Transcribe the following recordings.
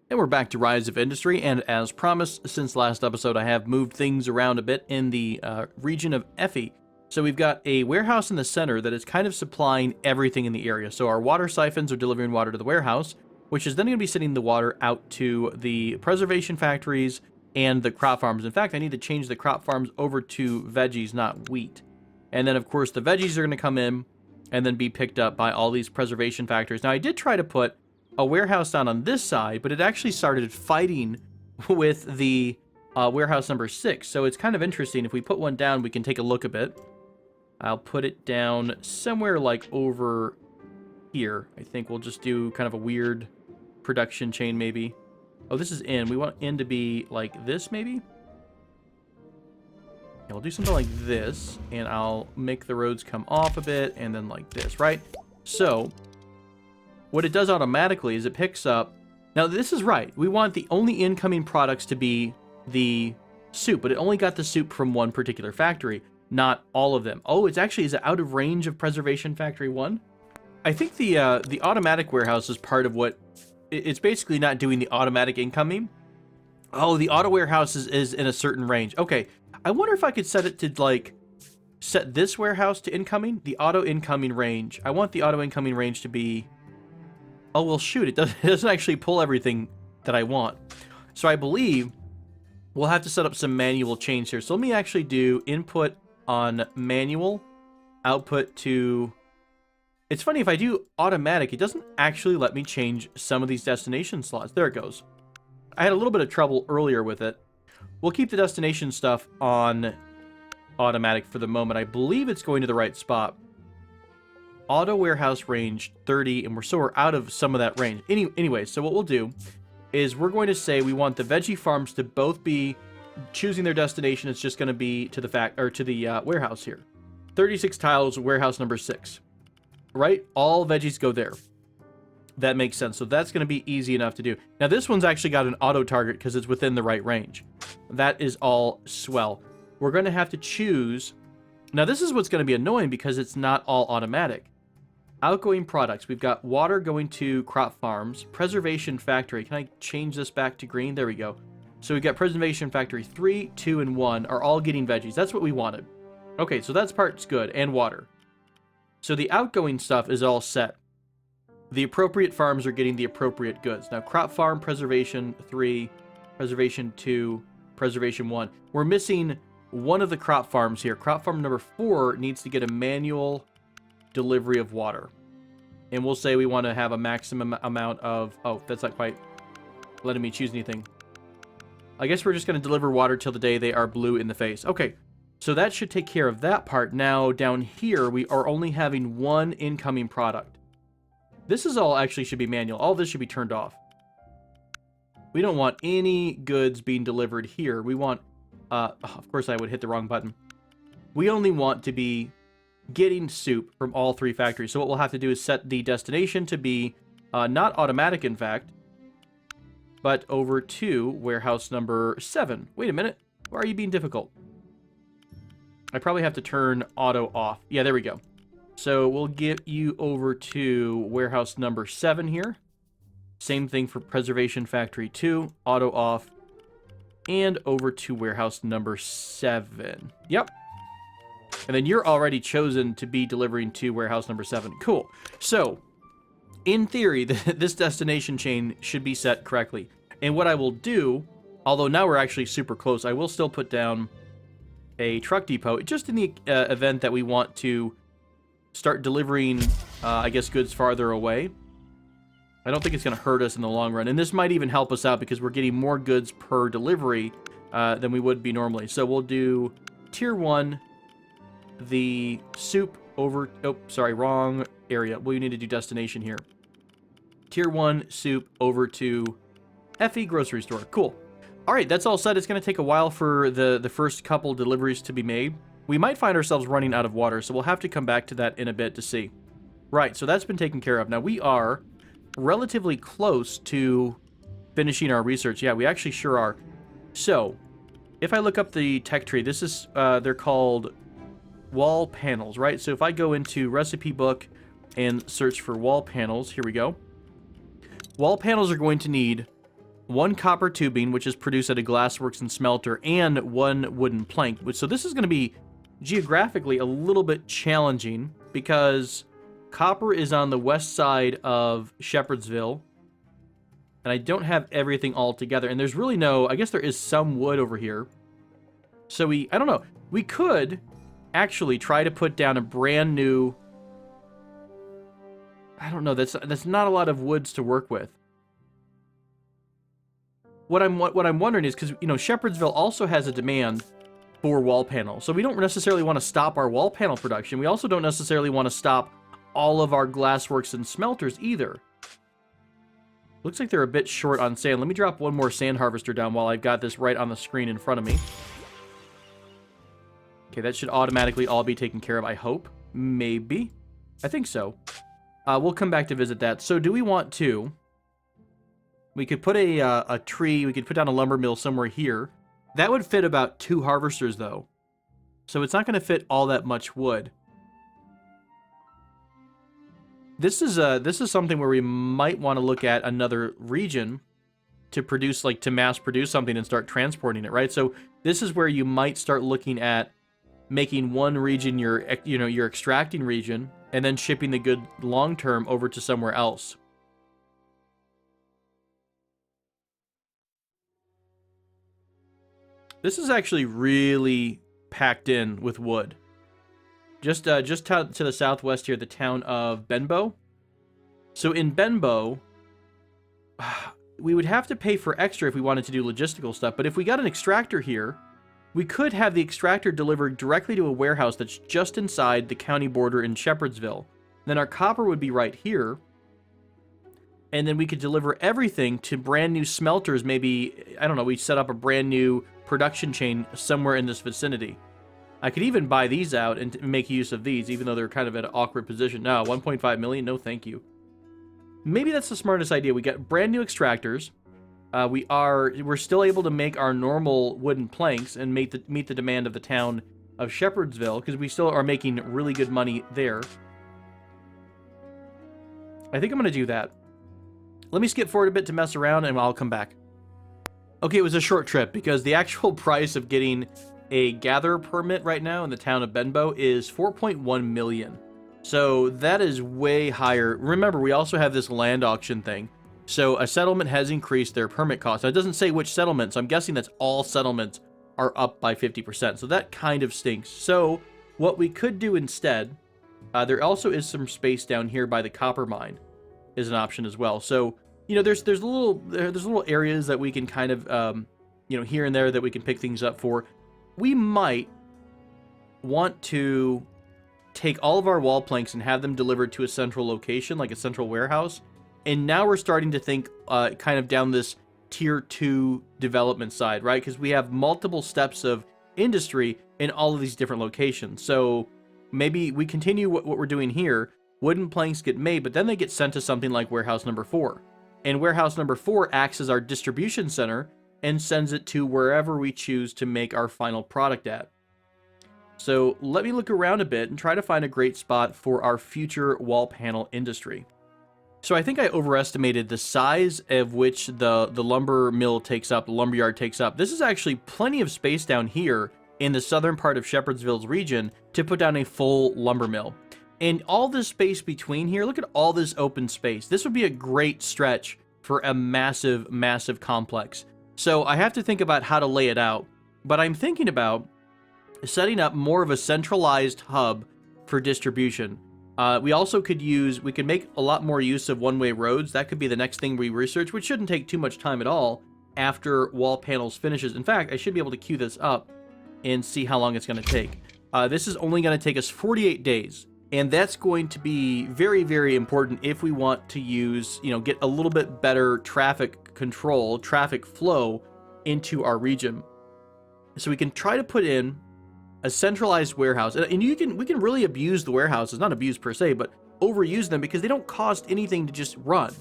And we're back to Rise of Industry, and as promised, since last episode, I have moved things around a bit in the region of Effie. So we've got a warehouse in the center that is kind of supplying everything in the area. So our water siphons are delivering water to the warehouse, which is then going to be sending the water out to the preservation factories and the crop farms. In fact, I need to change the crop farms over to veggies, not wheat. And then, of course, the veggies are going to come in and then be picked up by all these preservation factories. Now, I did try to put a warehouse down on this side, but it actually started fighting with the warehouse number 6. So it's kind of interesting. If we put one down, we can take a look a bit. I'll put it down somewhere like over here. I think we'll just do kind of a weird production chain maybe. Oh, this is in. We want in to be like this maybe? Yeah, we'll do something like this, and I'll make the roads come off a bit, and then like this, right? So what it does automatically is it picks up... Now, this is right. We want the only incoming products to be the soup, but it only got the soup from one particular factory, not all of them. Oh, it's actually... Is it out of range of Preservation Factory 1? I think the automatic warehouse is part of what... It's basically not doing the automatic incoming. Oh, the auto warehouse is in a certain range. Okay, I wonder if I could set it to, like... Set this warehouse to incoming? The auto incoming range. I want the auto incoming range to be... Oh, well, shoot, it doesn't actually pull everything that I want. So I believe we'll have to set up some manual change here. So let me actually do input on manual, output to... It's funny, if I do automatic, it doesn't actually let me change some of these destination slots. There it goes. I had a little bit of trouble earlier with it. We'll keep the destination stuff on automatic for the moment. I believe it's going to the right spot. Auto warehouse range 30, and we're out of some of that range. Anyway, so what we'll do is we're going to say we want the veggie farms to both be choosing their destination. It's just going to be to the warehouse here. 36 tiles, warehouse number 6. Right? All veggies go there. That makes sense. So that's going to be easy enough to do. Now this one's actually got an auto target because it's within the right range. That is all swell. We're going to have to choose. Now this is what's going to be annoying because it's not all automatic. Outgoing products. We've got water going to crop farms. Preservation factory. Can I change this back to green? There we go. So we've got preservation factory 3, 2, and 1 are all getting veggies. That's what we wanted. Okay, so that part's good. And water. So the outgoing stuff is all set. The appropriate farms are getting the appropriate goods. Now crop farm, preservation 3, preservation 2, preservation 1. We're missing one of the crop farms here. Crop farm number 4 needs to get a manual delivery of water. And we'll say we want to have a maximum amount of... Oh, that's not quite letting me choose anything. I guess we're just going to deliver water till the day they are blue in the face. Okay, so that should take care of that part. Now, down here, we are only having one incoming product. This is all actually should be manual. All this should be turned off. We don't want any goods being delivered here. We want... of course, I would hit the wrong button. We only want to be getting soup from all 3 factories. So what we'll have to do is set the destination to be not automatic, in fact, but over to warehouse number 7. Wait a minute. Why are you being difficult? I probably have to turn auto off. Yeah, there we go. So we'll get you over to warehouse number 7 here. Same thing for preservation factory 2, auto off, and over to warehouse number 7. Yep. And then you're already chosen to be delivering to warehouse number 7. Cool. So, in theory, this destination chain should be set correctly. And what I will do, although now we're actually super close, I will still put down a truck depot, just in the event that we want to start delivering, I guess, goods farther away. I don't think it's going to hurt us in the long run. And this might even help us out because we're getting more goods per delivery than we would be normally. So we'll do tier 1, the soup over... Oh, sorry, wrong area. We need to do destination here. Tier 1, soup over to Effie Grocery Store. Cool. All right, that's all set. It's going to take a while for the first couple deliveries to be made. We might find ourselves running out of water, so we'll have to come back to that in a bit to see. Right, so that's been taken care of. Now, we are relatively close to finishing our research. Yeah, we actually sure are. So, if I look up the tech tree, this is, they're called wall panels, right? So if I go into recipe book and search for wall panels, here we go. Wall panels are going to need 1 copper tubing, which is produced at a glassworks and smelter, and 1 wooden plank. So this is going to be geographically a little bit challenging because copper is on the west side of Shepherdsville, and I don't have everything all together. And there's really no, I guess there is some wood over here. So I don't know. We could actually try to put down a brand new, I don't know, that's not a lot of woods to work with. What I'm wondering is, because, you know, Shepherdsville also has a demand for wall panels. So we don't necessarily want to stop our wall panel production. We also don't necessarily want to stop all of our glassworks and smelters either. Looks like they're a bit short on sand. Let me drop 1 more sand harvester down while I've got this right on the screen in front of me. Okay, that should automatically all be taken care of, I hope. Maybe. I think so. We'll come back to visit that. So do we want to... We could put a tree, we could put down a lumber mill somewhere here. That would fit about 2 harvesters, though. So it's not going to fit all that much wood. This is something where we might want to look at another region to produce, like, to mass produce something and start transporting it, right? So this is where you might start looking at making one region your extracting region, and then shipping the good long term over to somewhere else. This is actually really packed in with wood. Just to the southwest here, the town of Benbow. So in Benbow, we would have to pay for extra if we wanted to do logistical stuff. But if we got an extractor here, we could have the extractor delivered directly to a warehouse that's just inside the county border in Shepherdsville. Then our copper would be right here. And then we could deliver everything to brand new smelters. Maybe, I don't know, we set up a brand new production chain somewhere in this vicinity. I could even buy these out and make use of these, even though they're kind of at an awkward position. No, 1.5 million, no thank you. Maybe that's the smartest idea. We got brand new extractors. We're still able to make our normal wooden planks and meet the demand of the town of Shepherdsville, because we still are making really good money there. I think I'm going to do that. Let me skip forward a bit to mess around, and I'll come back. Okay, it was a short trip, because the actual price of getting a gather permit right now in the town of Benbow is 4.1 million. So that is way higher. Remember, we also have this land auction thing. So a settlement has increased their permit cost. Now, it doesn't say which settlement, so I'm guessing that's all settlements are up by 50%. So that kind of stinks. So what we could do instead, there also is some space down here by the copper mine is an option as well. So, you know, there's little areas that we can kind of, you know, here and there that we can pick things up for. We might want to take all of our wall planks and have them delivered to a central location, like a central warehouse. And now we're starting to think kind of down this tier 2 development side, right? Because we have multiple steps of industry in all of these different locations. So maybe we continue what we're doing here. Wooden planks get made, but then they get sent to something like warehouse number 4. And warehouse number 4 acts as our distribution center and sends it to wherever we choose to make our final product at. So let me look around a bit and try to find a great spot for our future wall panel industry. So I think I overestimated the size of which the lumber mill takes up, the lumberyard takes up. This is actually plenty of space down here in the southern part of Shepherdsville's region to put down a full lumber mill. And all this space between here, look at all this open space. This would be a great stretch for a massive, massive complex. So I have to think about how to lay it out, but I'm thinking about setting up more of a centralized hub for distribution. We also could make a lot more use of one-way roads. That could be the next thing we research, which shouldn't take too much time at all after wall panels finishes. In fact, I should be able to queue this up and see how long it's going to take. This is only going to take us 48 days. And that's going to be very, very important if we want to use, you know, get a little bit better traffic control, traffic flow into our region. So we can try to put in a centralized warehouse. And we can really abuse the warehouses, not abuse per se, but overuse them because they don't cost anything to just run.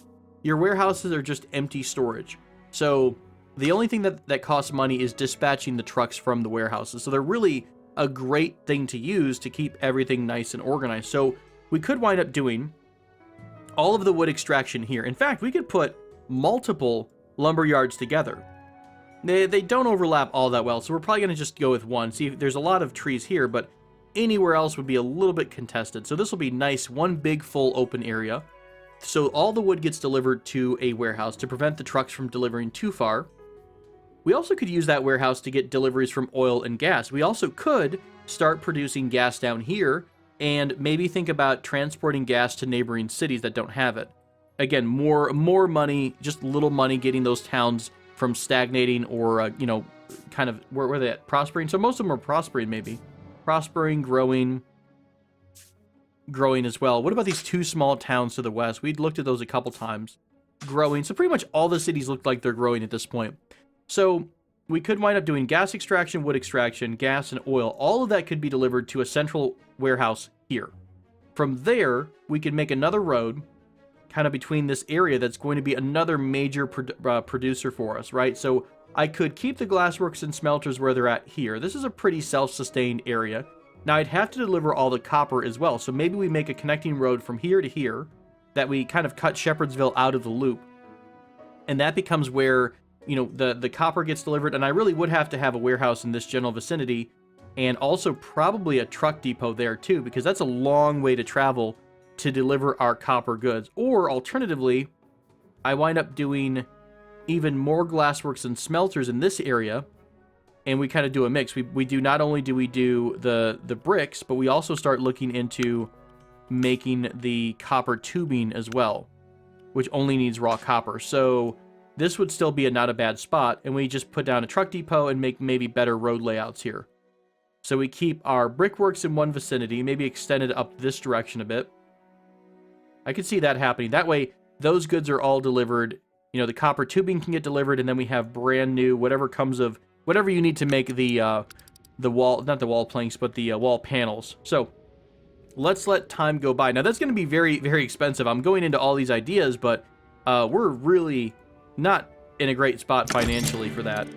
Your warehouses are just empty storage. So the only thing that costs money is dispatching the trucks from the warehouses. So they're really a great thing to use to keep everything nice and organized. So we could wind up doing all of the wood extraction here. In fact, we could put multiple lumber yards together. They don't overlap all that well, so we're probably going to just go with one. See, there's a lot of trees here, but anywhere else would be a little bit contested. So this will be nice, one big full open area. So all the wood gets delivered to a warehouse to prevent the trucks from delivering too far. We also could use that warehouse to get deliveries from oil and gas. We also could start producing gas down here and maybe think about transporting gas to neighboring cities that don't have it. Again, more money, just little money getting those towns from stagnating or, you know, kind of, where were they at? Prospering? So most of them are prospering, maybe. Prospering, growing as well. What about these two small towns to the west? We'd looked at those a couple times. Growing. So pretty much all the cities look like they're growing at this point. So we could wind up doing gas extraction, wood extraction, gas, and oil. All of that could be delivered to a central warehouse here. From there, we could make another road kind of between this area that's going to be another major producer for us, right? So I could keep the glassworks and smelters where they're at here. This is a pretty self-sustained area. Now, I'd have to deliver all the copper as well, so maybe we make a connecting road from here to here that we kind of cut Shepherdsville out of the loop. And that becomes where, you know, the copper gets delivered, and I really would have to have a warehouse in this general vicinity, and also probably a truck depot there too, because that's a long way to travel to deliver our copper goods. Or alternatively, I wind up doing even more glassworks and smelters in this area, and we kind of do a mix. We do, not only do we do the bricks, but we also start looking into making the copper tubing as well, which only needs raw copper. So this would still be not a bad spot, and we just put down a truck depot and make maybe better road layouts here. So we keep our brickworks in one vicinity, maybe extend it up this direction a bit. I could see that happening. That way, those goods are all delivered. You know, the copper tubing can get delivered, and then we have brand new, whatever comes of, whatever you need to make the wall, not the wall planks, but the wall panels. So let's let time go by. Now, that's going to be very, very expensive. I'm going into all these ideas, but we're really not in a great spot financially for that.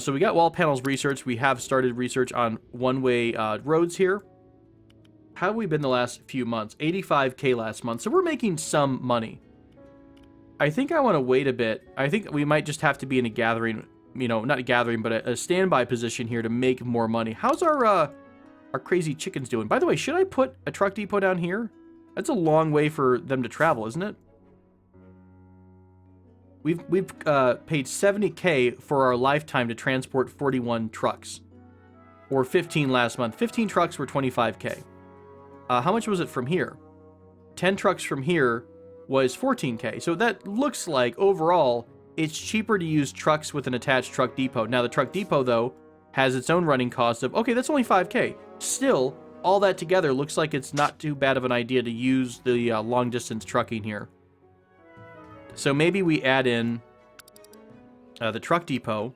So we got wall panels research. We have started research on one-way roads here. How have we been the last few months? 85K last month. So we're making some money. I think I want to wait a bit. I think we might just have to be in a gathering, you know, not a gathering, but a standby position here to make more money. How's our crazy chickens doing? By the way, should I put a truck depot down here? That's a long way for them to travel, isn't it? We've paid 70K for our lifetime to transport 41 trucks. Or 15 last month. 15 trucks were 25K. How much was it from here? 10 trucks from here was 14K. So that looks like, overall, it's cheaper to use trucks with an attached truck depot. Now, the truck depot, though, has its own running cost of, okay, that's only 5K. Still, all that together looks like it's not too bad of an idea to use the long-distance trucking here. So maybe we add in the truck depot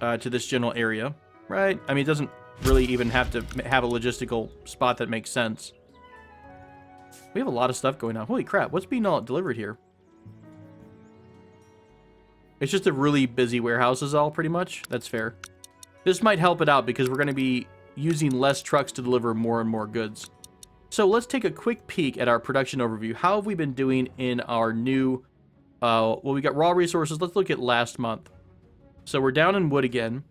to this general area, right? I mean, it doesn't really even have to have a logistical spot that makes sense. We have a lot of stuff going on. Holy crap, what's being all delivered here? It's just a really busy warehouse is all, pretty much. That's fair. This might help it out because we're going to be using less trucks to deliver more and more goods. So let's take a quick peek at our production overview. How have we been doing in our new... well, we got raw resources. Let's look at last month. So we're down in wood again.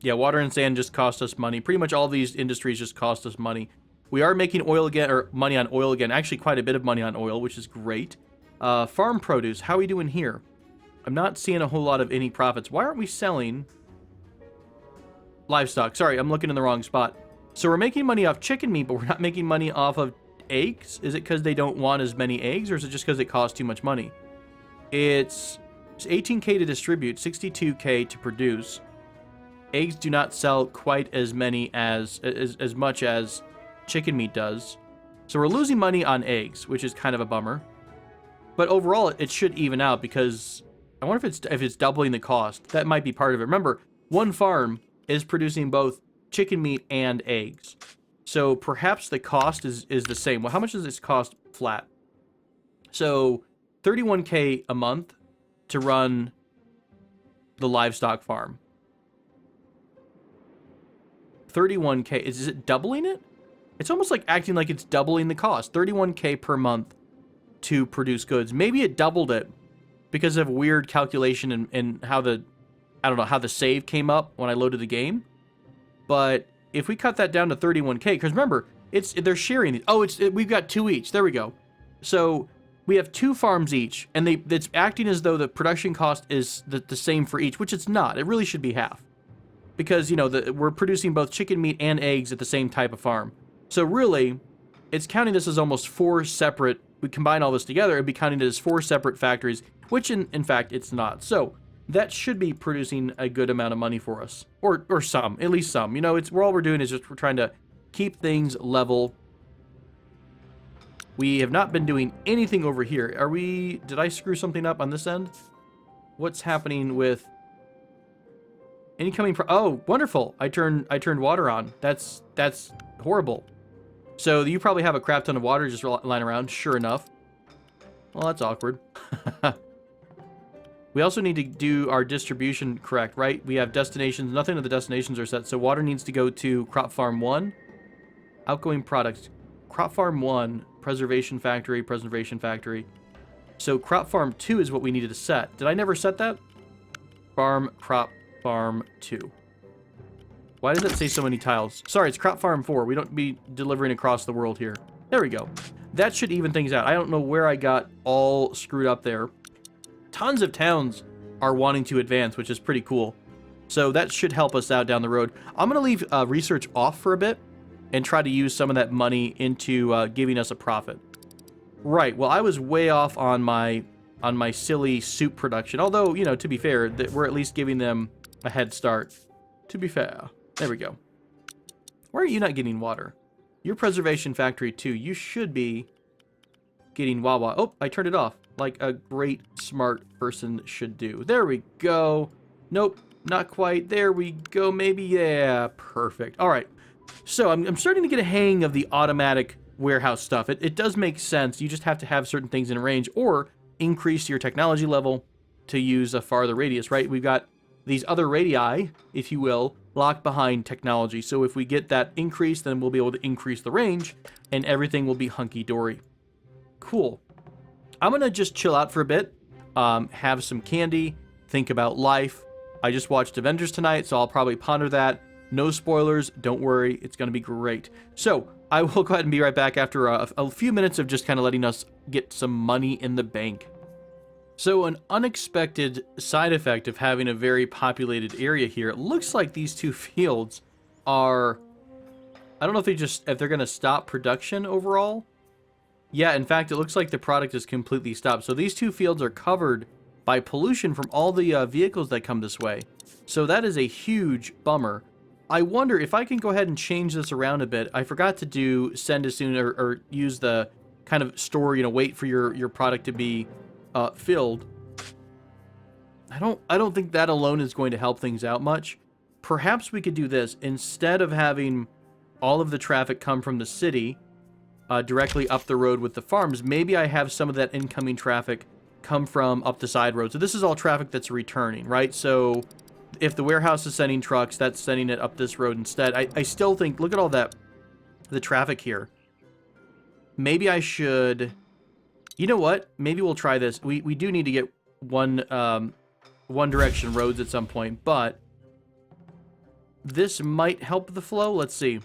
Yeah, water and sand just cost us money. Pretty much all these industries just cost us money. We are making oil again, or money on oil again. Actually, quite a bit of money on oil, which is great. Farm produce. How are we doing here? I'm not seeing a whole lot of any profits. Why aren't we selling livestock? Sorry, I'm looking in the wrong spot. So we're making money off chicken meat, but we're not making money off of eggs? Is it because they don't want as many eggs, or is it just because it costs too much money? It's 18K to distribute, 62K to produce. Eggs do not sell quite as many as much as chicken meat does. So we're losing money on eggs, which is kind of a bummer. But overall, it should even out because I wonder if it's doubling the cost. That might be part of it. Remember, one farm is producing both chicken meat and eggs. So perhaps the cost is the same. Well, how much does this cost flat? So 31K a month to run the livestock farm. 31K. Is it doubling it? It's almost like acting like it's doubling the cost. 31K per month to produce goods. Maybe it doubled it because of a weird calculation and how the, I don't know, how the save came up when I loaded the game. But if we cut that down to 31K, because remember, they're sharing these. Oh, we've got 2 each. There we go. So we have 2 farms each, and it's acting as though the production cost is the same for each, which it's not. It really should be half. Because, you know, we're producing both chicken meat and eggs at the same type of farm. So really, it's counting this as almost 4 separate, we combine all this together, it'd be counting it as 4 separate factories, which in fact, it's not. So that should be producing a good amount of money for us. Or some, at least some. You know, all we're doing is just we're trying to keep things level. We have not been doing anything over here. Did I screw something up on this end? What's happening with incoming oh, wonderful. I turned water on. That's horrible. So you probably have a crap ton of water just lying around, sure enough. Well, that's awkward. We also need to do our distribution correct, right? We have destinations. Nothing of the destinations are set. So water needs to go to Crop Farm 1. Outgoing products. Crop Farm 1, Preservation Factory, Preservation Factory. So Crop Farm 2 is what we needed to set. Did I never set that? Crop Farm 2. Why does it say so many tiles? Sorry, it's Crop Farm 4. We don't be delivering across the world here. There we go. That should even things out. I don't know where I got all screwed up there. Tons of towns are wanting to advance, which is pretty cool. So that should help us out down the road. I'm going to leave research off for a bit and try to use some of that money into giving us a profit. Right, well, I was way off on my silly soup production. Although, you know, to be fair, we're at least giving them a head start. To be fair. There we go. Why are you not getting water? Your Preservation Factory 2, you should be getting Wawa. Oh, I turned it off. Like a great, smart person should do. There we go. Nope, not quite. There we go. Maybe, yeah, perfect. All right. So I'm starting to get a hang of the automatic warehouse stuff. It does make sense. You just have to have certain things in range or increase your technology level to use a farther radius, right? We've got these other radii, if you will, locked behind technology. So if we get that increase, then we'll be able to increase the range and everything will be hunky-dory. Cool. I'm going to just chill out for a bit, have some candy, think about life. I just watched Avengers tonight, so I'll probably ponder that. No spoilers. Don't worry. It's going to be great. So I will go ahead and be right back after a few minutes of just kind of letting us get some money in the bank. So an unexpected side effect of having a very populated area here, it looks like these 2 fields are, I don't know if they're going to stop production overall. Yeah, in fact, it looks like the product is completely stopped. So these 2 fields are covered by pollution from all the vehicles that come this way. So that is a huge bummer. I wonder if I can go ahead and change this around a bit. I forgot to do send as soon or use the kind of store, you know, wait for your product to be filled. I don't think that alone is going to help things out much. Perhaps we could do this instead of having all of the traffic come from the city directly up the road with the farms. Maybe I have some of that incoming traffic come from up the side road. So this is all traffic that's returning, right? So if the warehouse is sending trucks, that's sending it up this road instead. I still think, look at all that, the traffic here. Maybe I should, you know what? Maybe we'll try this. We do need to get one direction roads at some point, but this might help the flow. Let's see.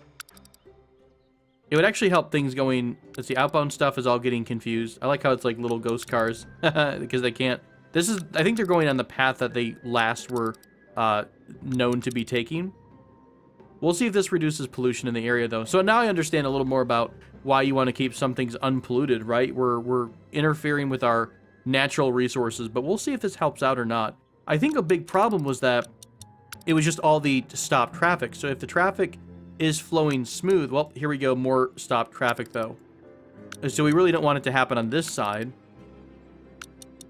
It would actually help things going. Let's see. Outbound stuff is all getting confused. I like how it's like little ghost cars because they can't. I think they're going on the path that they last were known to be taking. We'll see if this reduces pollution in the area, though. So now I understand a little more about why you want to keep some things unpolluted, right? We're interfering with our natural resources, but we'll see if this helps out or not. I think a big problem was that it was just all the stopped traffic. So if the traffic is flowing smooth, well, here we go, more stopped traffic, though. So we really don't want it to happen on this side.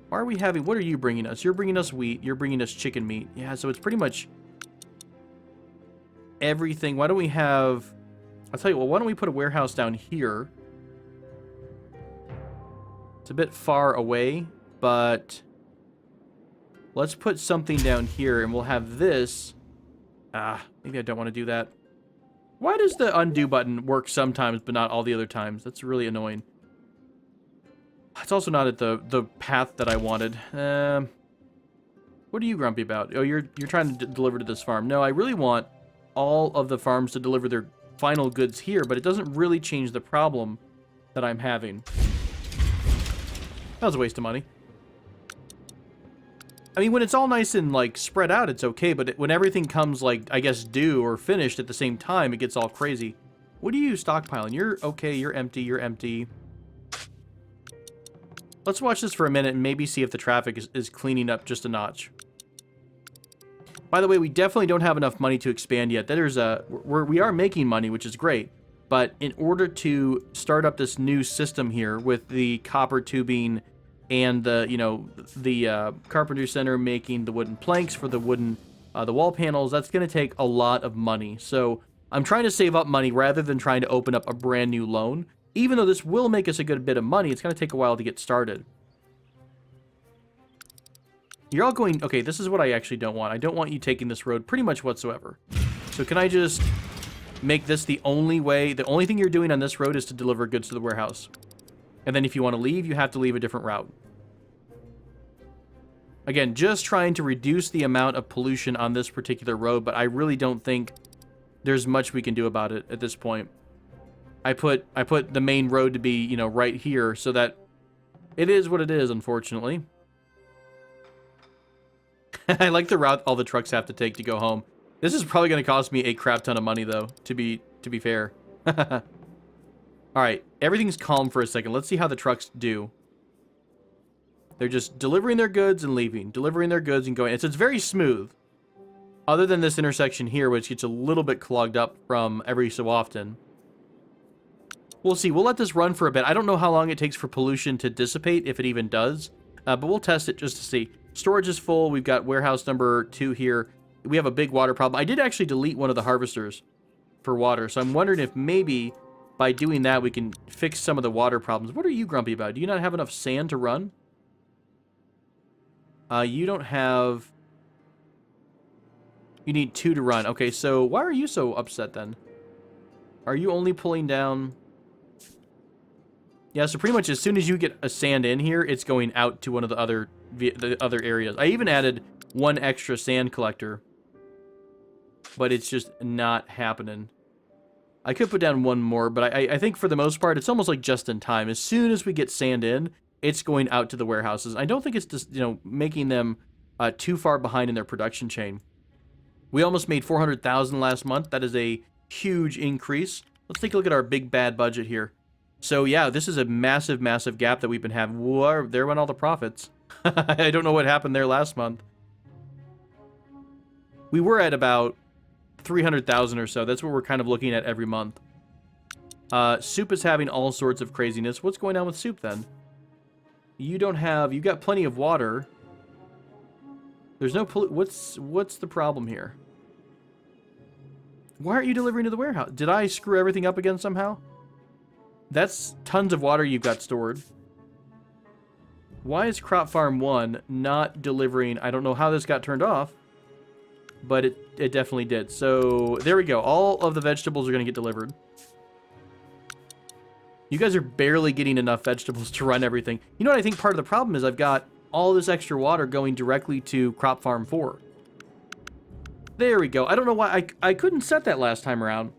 Why are we having, what are you bringing us? You're bringing us wheat, you're bringing us chicken meat. Yeah, so it's pretty much everything. Why don't we have, I'll tell you what, why don't we put a warehouse down here? It's a bit far away, but let's put something down here and we'll have this. Maybe I don't want to do that. Why does the undo button work sometimes but not all the other times? That's really annoying. It's also not at the path that I wanted. What are you grumpy about? Oh, you're trying to deliver to this farm. No, I really want all of the farms to deliver their final goods here, but it doesn't really change the problem that I'm having. That was a waste of money. I mean, when it's all nice and, like, spread out, it's okay, but when everything comes, like, I guess, due or finished at the same time, it gets all crazy. What are you stockpiling? You're okay, you're empty, you're empty. Let's watch this for a minute and maybe see if the traffic is cleaning up just a notch. By the way, we definitely don't have enough money to expand yet. We are making money, which is great. But in order to start up this new system here with the copper tubing and the carpenter center making the wooden planks for the wall panels, that's going to take a lot of money. So I'm trying to save up money rather than trying to open up a brand new loan. Even though this will make us a good bit of money, it's going to take a while to get started. You're all going... Okay, this is what I actually don't want. I don't want you taking this road pretty much whatsoever. So can I just make this the only way... The only thing you're doing on this road is to deliver goods to the warehouse. And then if you want to leave, you have to leave a different route. Again, just trying to reduce the amount of pollution on this particular road, but I really don't think there's much we can do about it at this point. I put the main road to be, right here, so that it is what it is, unfortunately. I like the route all the trucks have to take to go home. This is probably going to cost me a crap ton of money, though, to be fair. All right, everything's calm for a second. Let's see how the trucks do. They're just delivering their goods and leaving, delivering their goods and going. It's very smooth, other than this intersection here, which gets a little bit clogged up from every so often. We'll see. We'll let this run for a bit. I don't know how long it takes for pollution to dissipate, if it even does, but we'll test it just to see. Storage is full. We've got warehouse number 2 here. We have a big water problem. I did actually delete one of the harvesters for water, so I'm wondering if maybe by doing that we can fix some of the water problems. What are you grumpy about? Do you not have enough sand to run? You don't have... You need 2 to run. Okay, so why are you so upset then? Are you only pulling down... Yeah, so pretty much as soon as you get a sand in here, it's going out to one of the other areas. I even added 1 extra sand collector, but it's just not happening. I could put down 1 more, but I think for the most part, it's almost like just in time. As soon as we get sand in, it's going out to the warehouses. I don't think it's just, making them too far behind in their production chain. We almost made 400,000 last month. That is a huge increase. Let's take a look at our big bad budget here. So yeah, this is a massive, massive gap that we've been having. Whoa, there went all the profits. I don't know what happened there last month. We were at about 300,000 or so. That's what we're kind of looking at every month. Soup is having all sorts of craziness. What's going on with Soup then? You don't have... You got plenty of water. There's no... What's the problem here? Why aren't you delivering to the warehouse? Did I screw everything up again somehow? That's tons of water you've got stored. Why is Crop Farm 1 not delivering? I don't know how this got turned off, but it definitely did. So there we go. All of the vegetables are going to get delivered. You guys are barely getting enough vegetables to run everything. You know what I think part of the problem is? I've got all this extra water going directly to Crop Farm 4. There we go. I don't know why I couldn't set that last time around.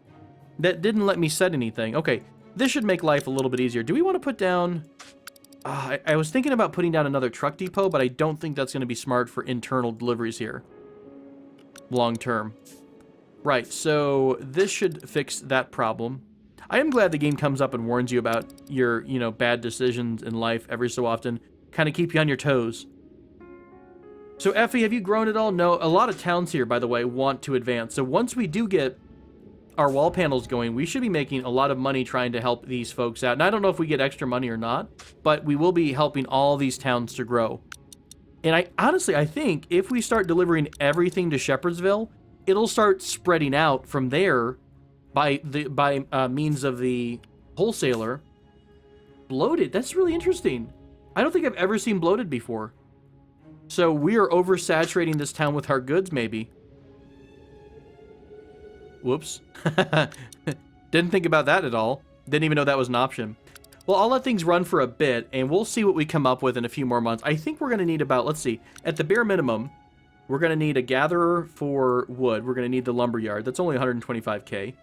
That didn't let me set anything. Okay. This should make life a little bit easier. Do we want to put down... I was thinking about putting down another truck depot, but I don't think that's going to be smart for internal deliveries here. Long term. Right, so this should fix that problem. I am glad the game comes up and warns you about your, bad decisions in life every so often. Kind of keep you on your toes. So, Effie, have you grown at all? No, a lot of towns here, by the way, want to advance. So once we do get our wall panels going, we should be making a lot of money trying to help these folks out. And I don't know if we get extra money or not, but we will be helping all these towns to grow. And I think if we start delivering everything to Shepherdsville, it'll start spreading out from there by means of the wholesaler. Bloated, that's really interesting. I don't think I've ever seen bloated before. So we are oversaturating this town with our goods, maybe. Whoops. Didn't think about that at all. Didn't even know that was an option. Well, I'll let things run for a bit, and we'll see what we come up with in a few more months. I think we're going to need about, let's see, at the bare minimum, we're going to need a gatherer for wood. We're going to need the lumber yard. That's only 125k.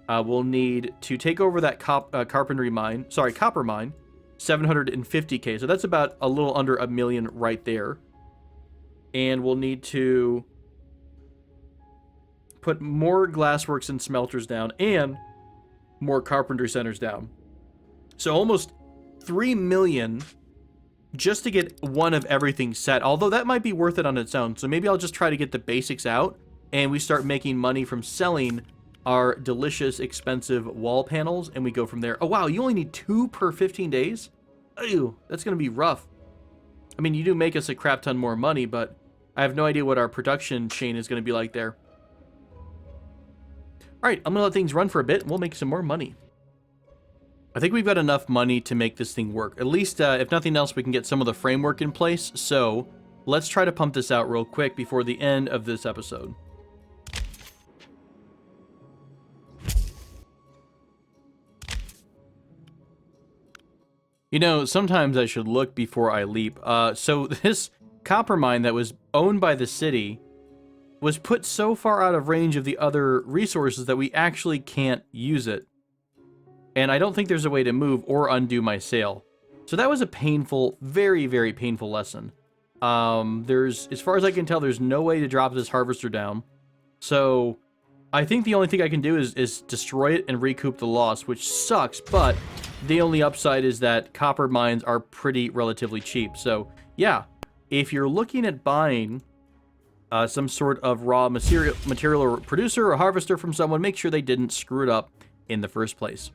We'll need to take over that copper mine, 750k. So that's about a little under $1 million right there. And we'll need to put more glassworks and smelters down and more carpentry centers down. So almost 3 million just to get one of everything set, although that might be worth it on its own. So maybe I'll just try to get the basics out and we start making money from selling our delicious, expensive wall panels, and we go from there. Oh, wow, you only need 2 per 15 days? Ew, that's going to be rough. I mean, you do make us a crap ton more money, but I have no idea what our production chain is going to be like there. All right, I'm going to let things run for a bit, and we'll make some more money. I think we've got enough money to make this thing work. At least, if nothing else, we can get some of the framework in place. So let's try to pump this out real quick before the end of this episode. You know, sometimes I should look before I leap. So this copper mine that was owned by the city was put so far out of range of the other resources that we actually can't use it. And I don't think there's a way to move or undo my sale. So that was a painful, very, very painful lesson. As far as I can tell, there's no way to drop this harvester down. So I think the only thing I can do is destroy it and recoup the loss, which sucks, but the only upside is that copper mines are pretty relatively cheap. So yeah, if you're looking at buying some sort of raw material or producer or harvester from someone, make sure they didn't screw it up in the first place.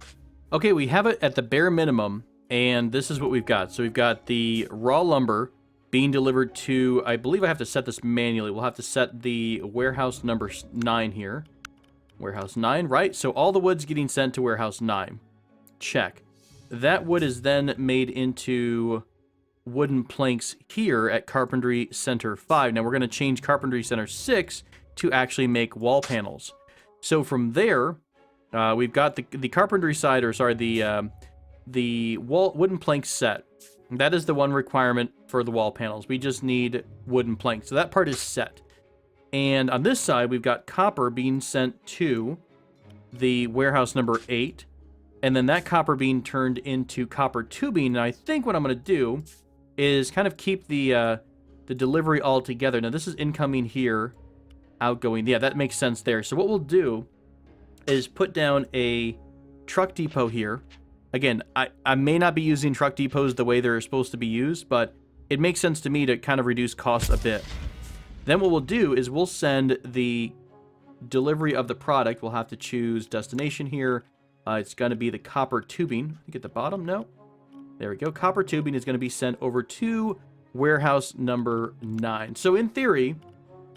Okay, we have it at the bare minimum, and this is what we've got. So we've got the raw lumber being delivered to, I believe I have to set this manually. We'll have to set the warehouse number 9 here. Warehouse 9, right? So all the wood's getting sent to warehouse 9. Check. That wood is then made into wooden planks here at Carpentry Center 5. Now we're going to change Carpentry Center 6 to actually make wall panels. So from there, we've got the carpentry side, or sorry, the wooden planks set. That is the one requirement for the wall panels. We just need wooden planks. So that part is set. And on this side, we've got copper being sent to the warehouse number 8. And then that copper being turned into copper tubing. And I think what I'm going to do is kind of keep the delivery all together. Now, this is incoming here, outgoing. Yeah, that makes sense there. So what we'll do is put down a truck depot here. Again, I may not be using truck depots the way they're supposed to be used, but it makes sense to me to kind of reduce costs a bit. Then what we'll do is we'll send the delivery of the product. We'll have to choose destination here. It's going to be the copper tubing. I think at the bottom, no. There we go. Copper tubing is going to be sent over to warehouse number 9. So in theory,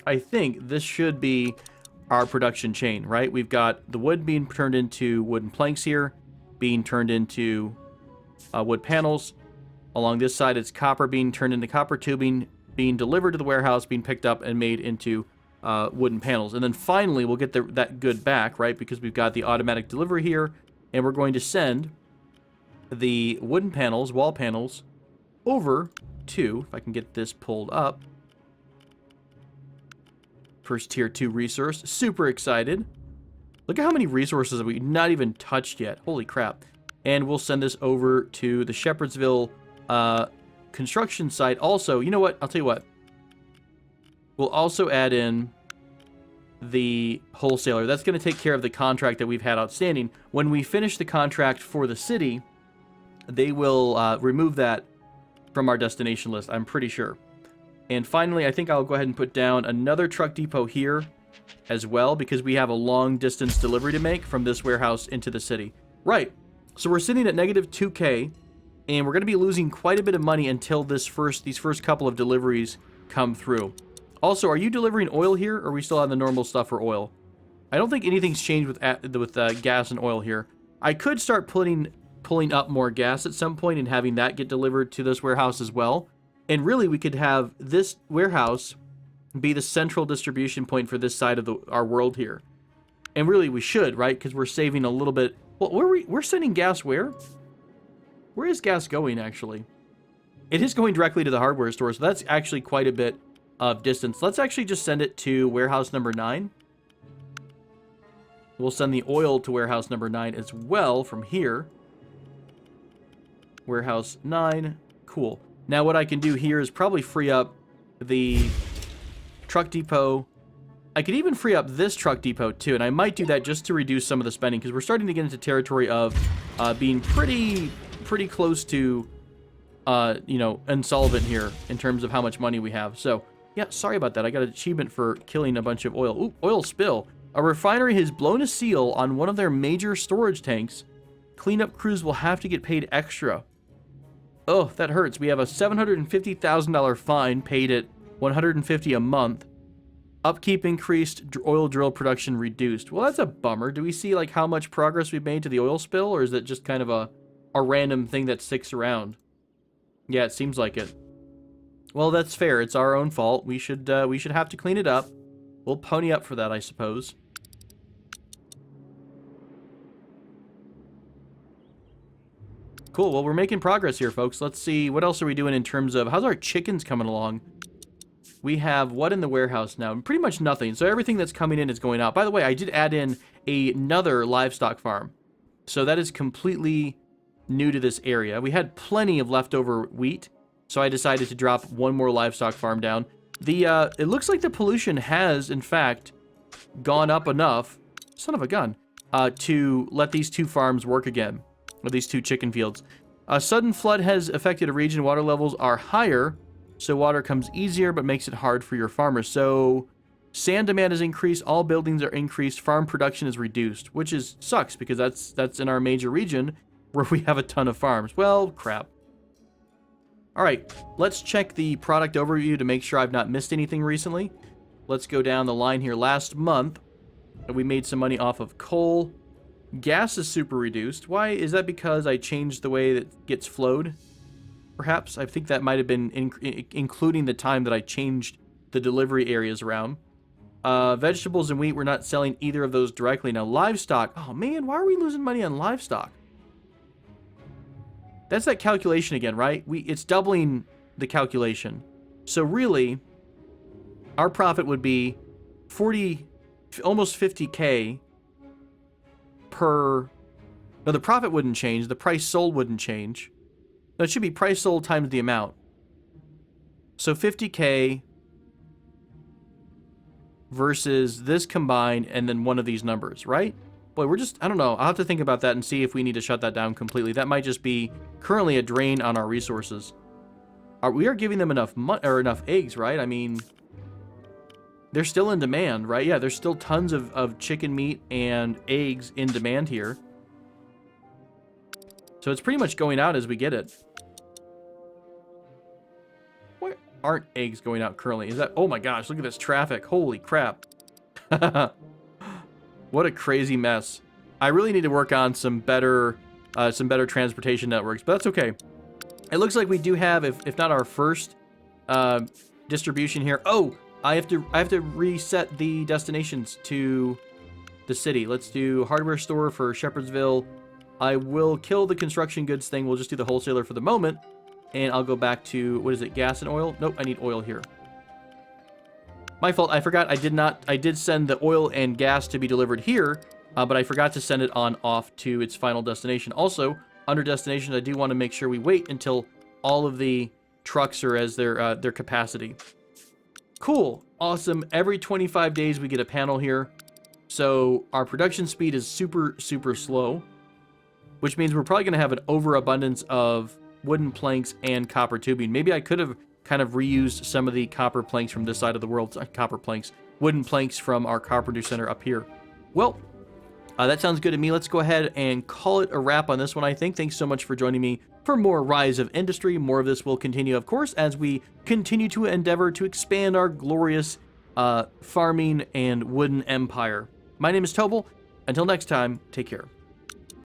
I think this should be our production chain, right? We've got the wood being turned into wooden planks here, being turned into wood panels. Along this side, it's copper being turned into copper tubing, being delivered to the warehouse, being picked up and made into wooden panels. And then finally, we'll get that good back, right? Because we've got the automatic delivery here, and we're going to send the wooden panels, wall panels, over to, if I can get this pulled up, first tier 2 resource. Super excited. Look at how many resources we've not even touched yet. Holy crap. And we'll send this over to the Shepherdsville construction site. Also, you know what? I'll tell you what. We'll also add in the wholesaler. That's going to take care of the contract that we've had outstanding. When we finish the contract for the city, they will remove that from our destination list, I'm pretty sure. And finally, I think I'll go ahead and put down another truck depot here as well, because we have a long distance delivery to make from this warehouse into the city. Right. So we're sitting at negative 2K, and we're going to be losing quite a bit of money until these first couple of deliveries come through. Also, are you delivering oil here, or are we still on the normal stuff for oil? I don't think anything's changed with gas and oil here. I could start pulling up more gas at some point and having that get delivered to this warehouse as well. And really, we could have this warehouse be the central distribution point for this side of our world here. And really, we should, right? Because we're saving a little bit. Well, we're sending gas where? Where is gas going, actually? It is going directly to the hardware store, so that's actually quite a bit of distance. Let's actually just send it to warehouse number 9. We'll send the oil to warehouse number 9 as well from here. Warehouse 9. Cool. Now what I can do here is probably free up the truck depot. I could even free up this truck depot too, and I might do that just to reduce some of the spending, because we're starting to get into territory of being pretty close to, you know, insolvent here in terms of how much money we have. So, yeah, sorry about that. I got an achievement for killing a bunch of oil. Ooh, oil spill. A refinery has blown a seal on one of their major storage tanks. Cleanup crews will have to get paid extra. Oh, that hurts. We have a $750,000 fine paid at $150 a month. Upkeep increased, oil drill production reduced. Well, that's a bummer. Do we see like how much progress we've made to the oil spill, or is it just kind of a random thing that sticks around? Yeah, it seems like it. Well, that's fair. It's our own fault. We should have to clean it up. We'll pony up for that, I suppose. Cool. Well, we're making progress here, folks. Let's see. What else are we doing in terms of... How's our chickens coming along? We have what in the warehouse now? Pretty much nothing. So everything that's coming in is going out. By the way, I did add in another livestock farm. So that is completely new to this area. We had plenty of leftover wheat, so I decided to drop one more livestock farm down. It looks like the pollution has, in fact, gone up enough, son of a gun, to let these 2 farms work again. Or these 2 chicken fields. A sudden flood has affected a region. Water levels are higher, so water comes easier, but makes it hard for your farmers. So sand demand has increased. All buildings are increased. Farm production is reduced, which sucks because that's in our major region where we have a ton of farms. Well, crap. All right, let's check the product overview to make sure I've not missed anything recently. Let's go down the line here. Last month, we made some money off of coal. Gas is super reduced. Why? Is that because I changed the way that gets flowed? Perhaps. I think that might have been including the time that I changed the delivery areas around. Vegetables and wheat, we're not selling either of those directly. Now, livestock. Oh, man, why are we losing money on livestock? That's that calculation again, right? It's doubling the calculation. So really, our profit would be 40, almost 50K per... No, the profit wouldn't change. The price sold wouldn't change. No, it should be price sold times the amount. So 50K versus this combined and then one of these numbers, right? Boy, we're just... I don't know. I'll have to think about that and see if we need to shut that down completely. That might just be currently a drain on our resources. We are giving them enough enough eggs, right? I mean... They're still in demand, right? Yeah, there's still tons of chicken meat and eggs in demand here. So it's pretty much going out as we get it. Why aren't eggs going out currently? Is that... Oh my gosh, look at this traffic. Holy crap. What a crazy mess. I really need to work on some better transportation networks, but that's okay. It looks like we do have, if not our first distribution here. Oh! I have to reset the destinations to the city. Let's do hardware store for Shepherdsville. I will kill the construction goods thing. We'll just do the wholesaler for the moment. And I'll go back to, what is it, gas and oil? Nope, I need oil here. My fault, I forgot I did send the oil and gas to be delivered here, but I forgot to send it on off to its final destination. Also, under destinations, I do want to make sure we wait until all of the trucks are as their capacity. Cool. Awesome. Every 25 days we get a panel here. So our production speed is super, super slow, which means we're probably going to have an overabundance of wooden planks and copper tubing. Maybe I could have kind of reused some of the copper planks from this side of the world. Copper planks. Wooden planks from our car produce center up here. Well, that sounds good to me. Let's go ahead and call it a wrap on this one, I think. Thanks so much for joining me for more Rise of Industry. More of this will continue, of course, as we continue to endeavor to expand our glorious farming and wooden empire. My name is Tobal. Until next time, take care.